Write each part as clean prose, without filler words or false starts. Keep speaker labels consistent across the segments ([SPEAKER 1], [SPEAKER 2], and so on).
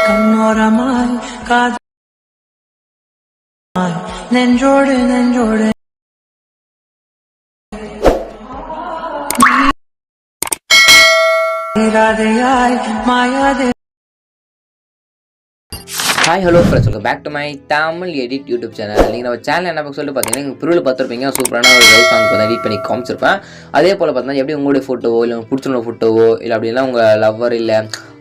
[SPEAKER 1] கண்ணோரமாய் காதமாய் நெஞ்சோடு நெஞ்சோடு மாயாதே.
[SPEAKER 2] Hi hello friends, welcome back to my Tamil edit YouTube channel. நீங்கள் நம்ம சேனல் என்ன சொல்லிட்டு பார்த்தீங்கன்னா எங்கள் பிரிவில் பார்த்துருப்பீங்க, சூப்பரான ஒரு லவ் சாங் வந்து எடிட் பண்ணி காமிச்சிருப்பேன். அதே போல் பார்த்தீங்கன்னா எப்படி உங்களுடைய ஃபோட்டோவோ இல்லை பிடிச்சவங்க ஃபோட்டோவோ இல்லை அப்படின்னா உங்கள் லவ்வர் இல்லை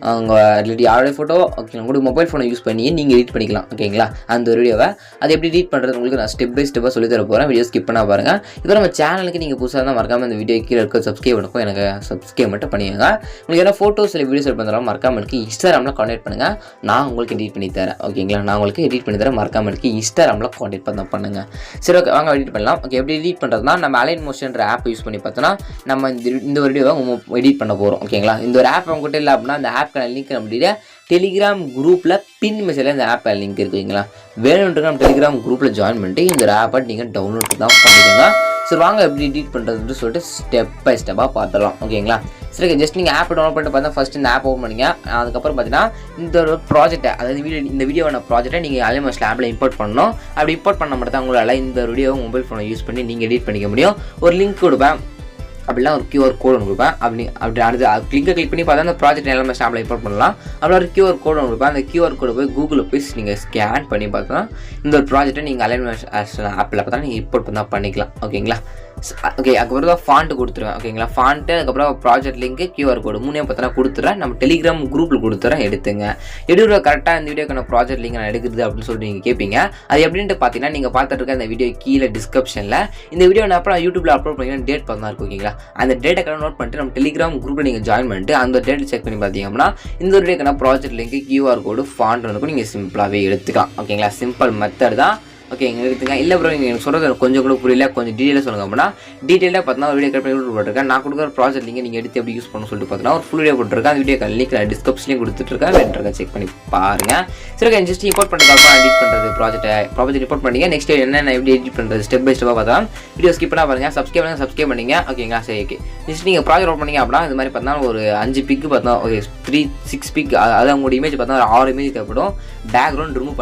[SPEAKER 2] அவங்க ரிலேட்டிவ் யாருடைய ஃபோட்டோ ஓகே உங்களுடைய மொபைல் ஃபோனை யூஸ் பண்ணி நீங்கள் எடிட் பண்ணிக்கலாம். ஓகேங்களா, அந்த ஒரு வீடியோவை அது எப்படி எடிட் பண்ணுறது உங்களுக்கு நான் ஸ்டெப் பை ஸ்டெப்பாக சொல்லி தர போகிறேன். வீடியோ ஸ்கிப் பண்ணால் பாருங்கள். இப்போ நம்ம சேனலுக்கு நீங்கள் புதுசாக தான் மறக்காமல் இந்த வீடியோ கீழே இருக்க சப்ஸ்கிரைப் பண்ணுவோம். எனக்கு சப்ஸ்கிரைப் மட்டும் பண்ணிடுங்க. உங்களுக்கு எதாவது ஃபோட்டோஸ் இல்லை வீடியோஸ் எடுத்து பண்ணுறோம் மறக்காமல் எனக்கு இன்ஸ்டாகிராமில் கான்டாக்ட் பண்ணுங்கள். நான் உங்களுக்கு எடிட் பண்ணி தரேன். ஓகேங்களா, நான் உங்களுக்கு எடிட் பண்ணி தரேன். மறக்காமல் எனக்கு இன்ஸ்டாகிராமில் கான்டாக்ட் பண்ண பண்ணுங்கள். சரி, ஓகே வாங்க எடிட் பண்ணலாம். ஓகே, எப்படி எடிட் பண்ணுறதுனா நம்ம அலைட் மோஷன்ற ஆப் யூஸ் பண்ணி பார்த்தோன்னா நம்ம இந்த ஒரு வீடியோவை எடிட் பண்ண போகிறோம். ஓகேங்களா, இந்த ஒரு ஆப் உங்கள்கிட்ட இல்லை அப்படின்னா அந்த ஆப்க்கான லிங்க் நம்ம டெலிகிராம் குரூப்பில் பின் மெசேஜில் இந்த ஆப் லிங்க் இருக்குங்களா, வேணுன்றது நம்ம டெலிகிராம் குரூப்பில் ஜாயின் பண்ணிட்டு இந்த ஆப்பை நீங்கள் டவுன்லோட் தான் பண்ணிக்கோங்க. சரி வாங்க எப்படி எடிட் பண்ணுறதுன்னு சொல்லிட்டு ஸ்டெப் பை ஸ்டெப்பாக பார்த்துடலாம். ஓகேங்களா, சரி ஜஸ்ட் நீங்கள் ஆப் டவுன்லோட் பண்ணிட்டு பார்த்தா ஃபஸ்ட்டு இந்த ஆப் ஓப்பன் பண்ணிங்க. அதுக்கப்புறம் பார்த்தீங்கன்னா இந்த ஒரு ப்ராஜெக்ட்டை, அதாவது இந்த வீடியோவான ப்ராஜெக்ட்டை நீங்கள் அலைட் ஆப்பில் இம்போர்ட் பண்ணணும். அப்படி இம்போர்ட் பண்ண மட்டும் தான் உங்களால் இந்த வீடியோ மொபைல் ஃபோனை யூஸ் பண்ணி நீங்கள் எடிட் பண்ணிக்க முடியும். ஒரு லிங்க் கொடுப்பேன், அப்படிலாம் ஒரு QR கோட் ஒன்று கொடுப்பேன். அப்படி அடுத்து கிளிக் பண்ணி பார்த்தா அந்த ப்ராஜெக்ட் எல்லாமே ஸ்டாம்பில் இம்போர்ட் பண்ணலாம். அப்படி ஒரு QR கோட் ஒன்று கொடுப்பேன். அந்த QR கோடை போய் கூகுளில் போய் நீங்கள் ஸ்கேன் பண்ணி பார்த்தோன்னா இந்த ஒரு ப்ராஜெக்ட்டை நீங்கள் அலைட் ஆப்பில் பார்த்தா நீங்கள் இம்போர்ட் பண்ணால் பண்ணிக்கலாம். ஓகேங்களா, ஓகே அதுக்கப்புறம் தான் ஃபாண்ட்டு கொடுத்துருவேன். ஓகேங்களா, ஃபாண்ட்டு அதுக்கப்புறம் ப்ராஜெக்ட் லிங்க்கு QR கோடு மூணையும் பார்த்தா கொடுத்துட்றேன். நம்ம டெலிகிராம் குரூப்பில் கொடுத்துறேன், எடுத்துங்க. எடுக்கிற கரெக்டாக இந்த வீடியோக்கான ப்ராஜெக்ட் லிங்க் நான் எடுக்குது அப்படின்னு சொல்லிட்டு நீங்கள் கேட்பீங்க. அது எப்படின்ட்டு பார்த்தீங்கன்னா நீங்கள் பார்த்துட்டு இருக்க இந்த வீடியோ கீழே டிஸ்கிரிப்ஷனில் இந்த வீடியோ நான் அப்புறம் யூடியூப்பில் அப்லோட் பண்ணிங்கன்னா டேட் பார்த்தா இருக்கும். ஓகேங்களா, அந்த டேட்டை கரெக்டாக நோட் பண்ணிட்டு நம்ம டெலிகிராம் குரூப்பில் நீங்கள் ஜாயின் பண்ணிட்டு அந்த டேட்டை செக் பண்ணி பார்த்தீங்கன்னா இந்த ஒரு வீடியோக்கான ப்ராஜெக்ட் லிங்க்கு QR கோடு ஃபாண்ட் இருக்கும், நீங்கள் சிம்பிளாகவே எடுத்துக்கலாம். ஓகேங்களா, சிம்பிள் மெத்தட் தான். ஓகே இங்கே எடுத்துங்க. இல்லை ப்ரோ நீங்கள் சொல்கிறது கொஞ்சம் கூட புரியல, கொஞ்சம் டீட்டெயிலாக சொல்லுங்க அப்படின்னா டீட்டெயிலாக பார்த்தா ஒரு வீடியோ கட் பண்ணி போட்டுருக்கேன். நான் கொடுக்குற ப்ராஜெக்ட் நீங்கள் எடுத்து எப்படி யூஸ் பண்ணணும்னு சொல்லிட்டு பார்த்தீங்கன்னா ஒரு ஃபுல் வீடியோ போட்டுருக்கேன். அந்த வீடியோ லிங்க் நான் டிஸ்கிரிப்ஷன்லேயும் கொடுத்துட்ருக்கேன், வேண்டிருக்கேன் செக் பண்ணி பாருங்கள். சரி ஓகே, ஜஸ்ட் இம்போர்ட் பண்ணுறதுக்கு எடிட் பண்ணுறது ப்ராஜெக்ட் ரிப்போர்ட் பண்ணிங்க. நெக்ஸ்ட் என்னென்ன எப்படி எடிட் பண்ணுறது ஸ்டெப் பை ஸ்டெப்பாக பார்த்தா வீடியோ ஸ்கிப் பண்ணால் பாருங்கள். சப்ஸ்கிரைப் பண்ணிங்க. ஓகேங்களா, சரி ஓகே. நெக்ஸ்ட் நீங்கள் ப்ராஜெக்ட் ஓப்பன் பண்ணிங்க அப்படின்னா இது மாதிரி பார்த்தா ஒரு 5 பிக்கு பார்த்தா ஓகே 3-6 பிக், அதாவது உங்களோட இமேஜ் பார்த்தா ஒரு 6 இமேஜ் தேவைப்படும். பேக்ரவுண்ட் ரிமூவ்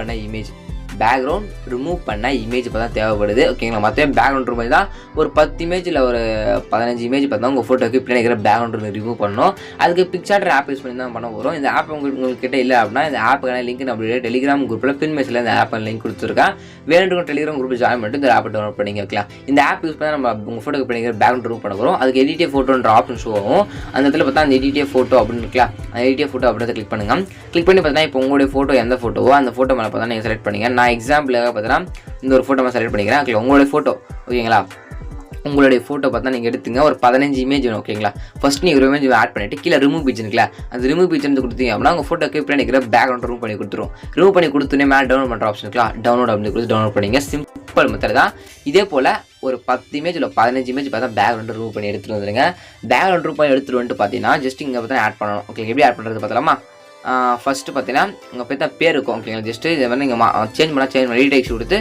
[SPEAKER 2] பண்ண இமேஜ் பார்த்தா தேவைப்படுது. ஓகேங்களா, மற்ற பேக்ரவுண்ட் ரிமூவ் தான் ஒரு 10 இமேஜ் இல்லை ஒரு 15 இமேஜ் பார்த்தா உங்கள் ஃபோட்டோக்கு பின்னாடி இருக்கிற பேக்ரவுண்ட் ரிமூவ் பண்ணணும். அதுக்கு பிக்சார்டர் ஆப் யூஸ் பண்ணி தான் பண்ண வரும். இந்த ஆப் உங்களுக்கு கிட்ட இல்லை அப்படின்னா இந்த ஆப்புக்கான லிங்க் நம்மளுடைய டெலிகிராம் குரூப்பில் பின் மெசேஜில் இந்த ஆப் லிங்க் கொடுத்துருக்கேன். வேணுன்ற டெலிகிராம் குரூப்பில் ஜாயின் பண்ணிட்டு இந்த ஆப்பை டவுன்லோட் பண்ணி வைக்கலாம். இந்த ஆப் யூஸ் பண்ணால் நம்ம உங்கள் ஃபோட்டோக்கு பின்னாடி பேக்ரவுண்ட் ரிமூவ் பண்ண வரும். அதுக்கு எடிட்டே ஃபோட்டோன்ற ஆப்ஷன் ஷோ ஆகும். அந்த இடத்துல பார்த்தா அந்த எடிட்டே ஃபோட்டோ அப்படின்னு இருக்கலாம். அந்த எடிட்டே ஃபோட்டோ அப்படின்றத கிளிக் பண்ணி பார்த்தீங்கன்னா இப்போ உங்களுடைய ஃபோட்டோ எந்த ஃபோட்டோவோ அந்த ஃபோட்டோ மேலே பார்த்தா நீங்கள் செலக்ட் பண்ணிங்க. நான் எக்ஸாம்பிளுக்காக பார்த்தீங்கன்னா இந்த ஒரு ஃபோட்டோ செலக்ட் பண்ணிக்கிறேன். ஓகே, உங்களுடைய ஃபோட்டோ ஓகேங்களா, உங்களுடைய ஃபோட்டோ பார்த்தா நீங்கள் எடுத்துங்க. ஒரு 15 இமேஜ் வேணும். ஓகேங்களா, ஃபஸ்ட் நீங்கள் ஒரு இமேஜ் ஆட் பண்ணிவிட்டு கீழே ரிமூவ் பிக்சர் இருக்குல்ல, அந்த ரிமூவ் பிக்சர் கொடுத்தீங்க அப்படின்னா உங்கள் ஃபோட்டோக்கு பின்னாடி இருக்கிற பேக்ரவுண்ட் ரிமூவ் பண்ணி கொடுத்துரும். ரிமூவ் பண்ணி கொடுத்துனே மேலே டவுன்லோட் பண்ணுற ஆப்ஷன் இருக்கலாம், டவுன்லோட் அப்படின்னு கொடுத்து டவுன்லோட் பண்ணிங்க. சிம்பிள் மெத்தட் தான். இதே போல் ஒரு 10 இமேஜ் இல்லை 15 இமேஜ் பார்த்தா பேக்ரவுண்ட் ரிமூவ் பண்ணி எடுத்துகிட்டு வந்துடுங்க. பேக்ரவுண்ட் ரிமூவ் பண்ணி எடுத்துகிட்டு வந்துட்டு பார்த்தீங்கன்னா ஜஸ்ட் இங்கே பார்த்தா ஆட் பண்ணணும். ஓகே, எப்படி ஆட் பண்ணுறது பார்த்தலாமா? ஃபஸ்ட்டு பார்த்தீங்கன்னா உங்கள் பேர் இருக்கும். ஓகேங்களா, ஜஸ்ட்டு இதை வந்து நீங்கள் சேஞ்ச் பண்ணி ரீடைக்ஸ் கொடுத்து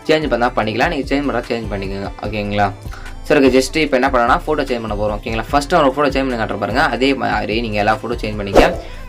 [SPEAKER 2] சேஞ்ச் பண்ணால் பண்ணிக்கலாம். நீங்கள் சேஞ்ச் பண்ணிக்கோங்க. ஓகேங்களா, சரி ஓகே. ஜஸ்ட்டு இப்போ என்ன பண்ணனா ஃபோட்டோ சேஞ்ச் பண்ண போகிறோம். ஓகேங்களா, ஃபஸ்ட்டு ஒரு ஃபோட்டோ சேஞ்ச் பண்ணி காட்டுற பாருங்க. அதே மாதிரி நீங்கள் எல்லா ஃபோட்டோ சேஞ்ச் பண்ணிக்க.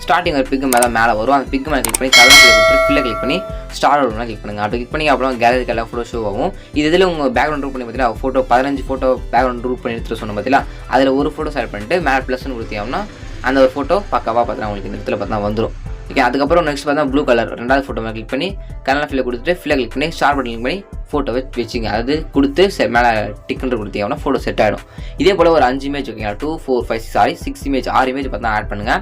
[SPEAKER 2] ஸ்டார்டிங் ஒரு பிக்கு மேலே வரும். அந்த பிக்கு மேலே கிளிக் பண்ணி கலர் கொடுத்து ஃபில்லை கிளிக் பண்ணி ஸ்டார்ட் ஒன்று கிளிக் பண்ணுங்கள். அப்படி கிளிக் பண்ணி அப்புறம் கேலரிக்கு எல்லா ஃபோட்டோ ஷோ ஆகும். இதில் உங்கள் பேக்ரவுண்ட் ரூப் பண்ணி பார்த்தீங்கன்னா ஃபோட்டோ 15 ஃபோட்டோ பேக்ரவுண்ட் ரூப் பண்ணி எடுத்துகிட்டு சொன்ன பார்த்தீங்களா, அதில் ஒரு ஃபோட்டோ செலக்ட் பண்ணிட்டு மேலே ப்ளஸ்ன்னு கொடுத்தீங்கன்னா அந்த ஒரு ஃபோட்டோ பக்காவாக பார்த்தீங்கன்னா உங்களுக்கு இந்த இடத்துல பார்த்தா வந்துடும். ஓகே, அதுக்கப்புறம் நெக்ஸ்ட் பார்த்தா ப்ளூ கலர் ரெண்டாவது ஃபோட்டோ மேலே கிளிக் பண்ணி கலர் ஃபில்லை கொடுத்துட்டு ஃபில்லை கிளிக் பண்ணி ஸ்டார் பட்டன் கிளிக் பண்ணி ஃபோட்டோ வச்சுங்க. அது கொடுத்து மேலே டிக்குன்ற கொடுத்தீங்கன்னா ஃபோட்டோ செட் ஆகிடும். இதே போல் ஒரு 5 இமேஜ் ஓகேங்களா, 2 4 5 6 இமேஜ் 6 இமேஜ் பார்த்தா ஆட் பண்ணுங்கள்.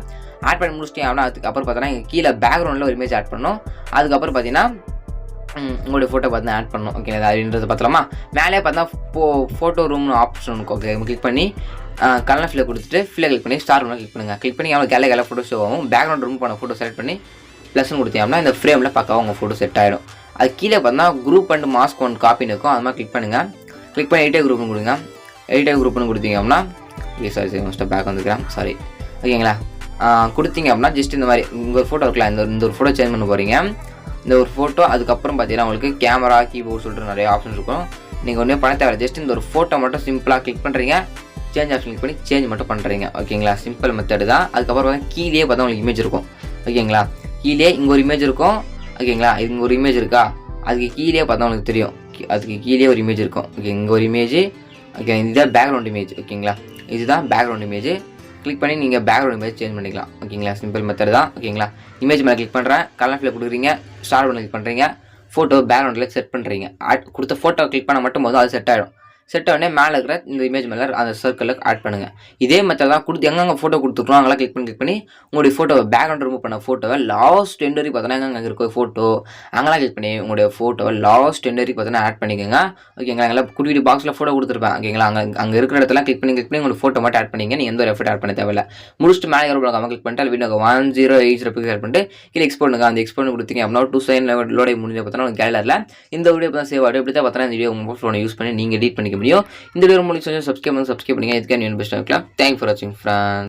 [SPEAKER 2] ஆட் பண்ணி முடிச்சிட்டீங்க அப்படின்னா அதுக்கப்புறம் பார்த்தீங்கன்னா கீழே பேக்ரவுண்டில் ஒரு இமேஜ் ஆட் பண்ணணும். அதுக்கப்புறம் பார்த்தீங்கன்னா உங்களுடைய ஃபோட்டோ பார்த்து ஆட் பண்ணணும். ஓகேங்களா, அப்படின்றது பார்த்தலாமா? மேலே பார்த்தா ஃபோட்டோ ரூம்னு ஆப்ஷன் இருக்கும். ஓகே, கிளிக் பண்ணி கலர் ஃபில்லை கொடுத்துட்டு ஃபில்லை கிளிக் பண்ணி ஸ்டார் ரூமில் கிளிக் பண்ணுங்கள். கிளிக் பண்ணி அவ்வளோ கேலே ஃபோட்டோ ஷோ ஆகும். பேக்ரவுண்ட் ரூம் பண்ண ஃபோட்டோ செலக்ட் பண்ணி ப்ளஸ்ன்னு கொடுத்தீங்கன்னா இந்த ஃப்ரேமில் பக்காவாக உங்கள் ஃபோட்டோ செட் ஆகிடும். அது கீழே பார்த்தா குரூப் அண்ட் மாஸ்க் ஒன் காப்பின்னு இருக்கும். அது மாதிரி கிளிக் பண்ணுங்கள். கிளிக் பண்ணி எடிட்டே குரூப்னு கொடுங்க. எடிட்டே குரூப்னு கொடுத்தீங்க அப்படின்னா சாரி மோஸ்ட்டாக பேக் வந்துக்கிறேன் சாரி. ஓகேங்களா, கொடுத்தீங்க அப்படின்னா ஜஸ்ட் இந்த மாதிரி உங்கள் ஃபோட்டோ இருக்கலாம். இந்த ஒரு ஃபோட்டோ சேஞ்ச் பண்ண போகிறீங்க. இந்த ஒரு ஃபோட்டோ அதுக்கப்புறம் பார்த்தீங்கன்னா உங்களுக்கு கேமரா கீபோர்டு சொல்லிட்டு நிறைய ஆப்ஷன்ஸ் இருக்கும். நீங்கள் ஒன்றே பண்ண தேவை. ஜஸ்ட் இந்த ஒரு ஃபோட்டோ மட்டும் சிம்பிளாக கிளிக் பண்ணுறீங்க. சேஞ்ச் ஆப்ஷன் கிளிக் பண்ணி சேஞ்ச் மட்டும் பண்ணுறீங்க. ஓகேங்களா, சிம்பிள் மெத்தடு தான். அதுக்கப்புறம் பார்த்தா கீழே பார்த்தா உங்களுக்கு இமேஜ் இருக்கும். ஓகேங்களா, கீழே இங்கே ஒரு இமேஜ் இருக்கும். ஓகேங்களா, இங்கே ஒரு இமேஜ் இருக்கா, அதுக்கு கீழே பார்த்தா உங்களுக்கு தெரியும். அதுக்கு கீழே ஒரு இமேஜ் இருக்கும். ஓகே, இங்கே ஒரு இமேஜ். ஓகே, இதுதான் பேக்ரவுண்ட் இமேஜ். ஓகேங்களா, இதுதான் பேக்ரவுண்ட் இமேஜ். கிளிக் பண்ணி நீங்கள் பேக்ரவுண்ட் இமேஜ் சேஞ்ச் பண்ணிக்கலாம். ஓகேங்களா, சிம்பிள் மெத்தட் தான். ஓகேங்களா, இமேஜ் மேலே கிளிக் பண்ணுறேன், கலர் ஃபில் கொடுக்குறீங்க, ஸ்டார் பண்ண கிளிக் பண்ணுறீங்க, ஃபோட்டோ பேக்ரவுண்டில் செட் பண்ணுறீங்க. கொடுத்த ஃபோட்டோ கிளிக் பண்ண மட்டும் போதும் அது செட் ஆகிடும். செட் உடனே மேலே இருக்கிற இந்த இமேஜ் மேலே அந்த சர்க்கிளில் ஆட் பண்ணுங்கள். இதே மெத்தட் தான் கொடுத்து எங்கெங்கே ஃபோட்டோ கொடுத்துருக்கோம் அங்கெல்லாம் கிளிக் பண்ணி உங்களுடைய ஃபோட்டோவை பேக்ரவுண்ட் ரிமூவ் பண்ண ஃபோட்டோவை லாஸ்ட் எண்ட் வரைக்கும் பார்த்தோன்னா எங்கே இருக்க ஃபோட்டோ அங்கெல்லாம் கிளிக் பண்ணி உங்களுடைய ஃபோட்டோவை லாஸ்ட் எண்ட் வரைக்கும் பார்த்தோன்னா ஆட் பண்ணிக்கோங்க. ஓகேங்களா, அங்கெல்லாம் குட்டி பாக்ஸில் ஃபோட்டோ கொடுத்துருப்பேன். ஓகேங்களா, அங்கே இருக்கிற இடத்துல கிளிக் பண்ணி உங்களுக்கு ஃபோட்டோ மட்டும் ஆட் பண்ணிங்க. நீங்கள் எந்த ஒரு எஃபர்ட் ஆட் பண்ண தேவையில்லை. முடிச்சுட்டு மேலே இருக்கிற கிளிக் பண்ணிட்டு வீடியோ 1080 பிக்சல் ஆட் பண்ணிட்டு கீழே எக்ஸ்போர்ட் பண்ணுங்க. அந்த எக்ஸ்போர்ட் கொடுத்தீங்க அப்படின்னா 2 செகண்ட் லோடை முடிஞ்ச பார்த்தோன்னா கேலரில் இந்த வீடியோ பார்த்தா சேவ் ஆகிடும். இப்படி தான் பார்த்தோன்னா இந்த வீடியோ உங்கள் ஃபோனை யூஸ் பண்ணி நீங்கள் எடிட் பண்ணிக்க முடியும். இந்த வீடியோ முடிச்சு சப்ஸ்கிரைப் பண்ணுங்க. இதுக்காக பெஸ்ட்டாக இருக்கலாம். தேங்க்ஸ் ஃபார் வாட்சிங் ஃப்ரெண்ட்ஸ்.